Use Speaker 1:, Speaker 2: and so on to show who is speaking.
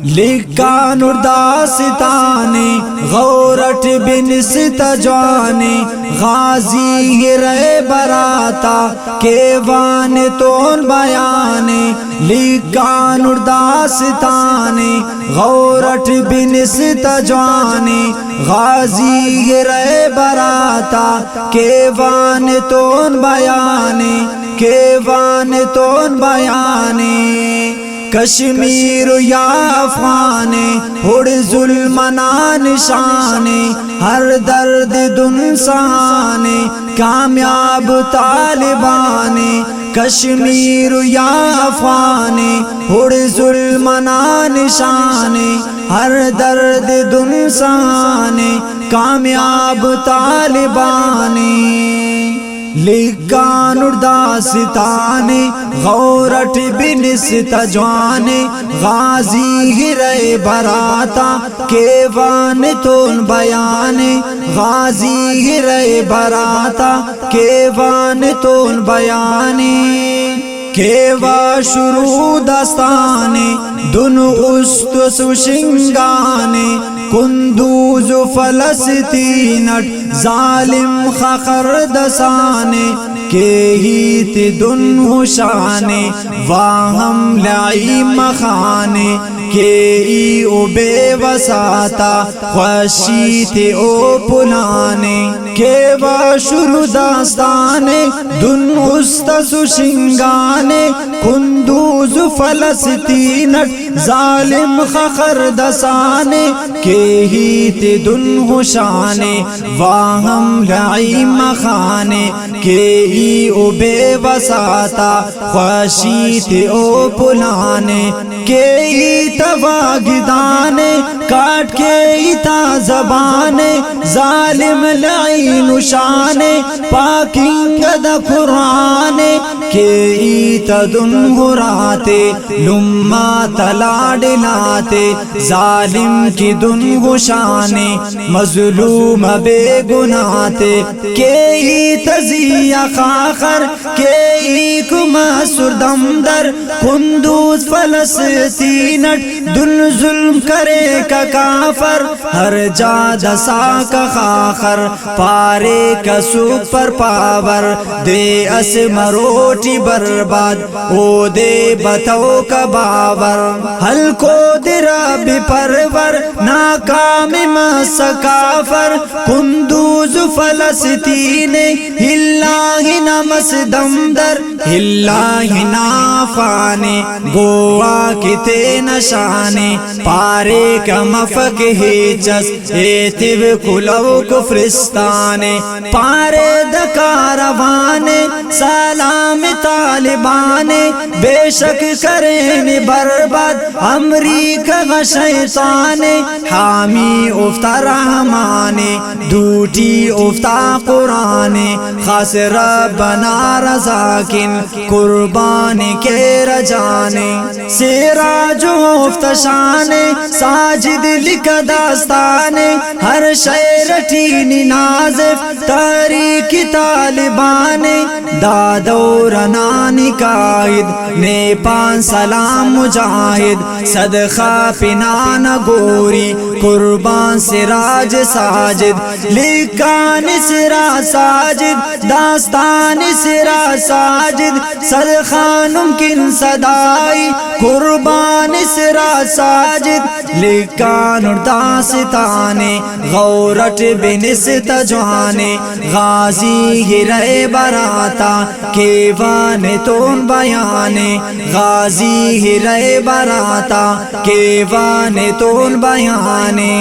Speaker 1: لکھا نرداستانے غورٹ بنست جوانے غازی رے براتا کیوان تون بیانے لکھا نرداستانے غورٹ بنست جوانے غازی رے براتا کیوان تون بیانے کیوان تون بیانے کشمیر یا افغانے اڑ ظلم نشانے ہر درد دن سہانے کامیاب طالبانے کشمیر یا افغانے اڑ ظلم نشانے ہر درد دن سہانے کامیاب طالبانے لکھا نرداستانے غورٹ بنست جوانے غازی رے براتا کیوان تون بیانے غازی رے براتا کیوان تون بیانے کیوا شروع داستانے دن است سوشنگانے کندوز فلسطینٹ ظالم خخر دسانے کے ہیت دن ہوشانے واہم لائی مخانے کے ای او بے وساتا خوشیت او پلانے کیوا شروع داستانے دن است سوشنگانے کندوز فلسطینٹ ظالم خخر دسانے کے ہیت دن ہوشانے واہم لائی مخانے کے ای او بے وساتا خوشیت او پلانے کے ای تواگدانے کاٹ کے ایتا زبانے ظالم لعین شانے پاکنگ دا قرآنے کے ایتا دن ہراتے لما تلاڈ لاتے ظالم کی دن گشانے مظلوم بے گناتے کے ایتا زیا خاخر کے ایکما سردمدر کندوز فلسطینٹ دن ظلم کرے کا کافر ہر جا دسا کا خاخر پارے کا سپر پاور دے اس مروٹی برباد او دے بتو کا باور حل کو درا بھی پرور ناکام مسکافر کندوز فلسطین اللہ نمس دمدر اللہ نافانے گوا کتے نشانے پارے کا مفک ہیچس ایتب کلو کفرستانے پارے دکاروانے سلام طالبانے بے شک کرین برباد امریکہ و شیطانے حامی افتا رحمانے دوٹی افتا قرآنے خاص ربنا رزاکن قربان کے رجانے سراج افتشانے ساجد لکھ داستانے ہر شعر ٹینی نازف تاریخ طالبانے دادو رنانی قائد نیپان سلام مجاہد صدقہ پنان گوری قربان سراج ساجد لکھان سرا ساجد داستان سرا ساجد صدقہ ممکن صدائی قربان سرا ساجد لکھا نرداستانے غورٹ بنست جوانے غازی رے براتا کیوان تون بیانے غازی رے براتا کیوان تون بیانے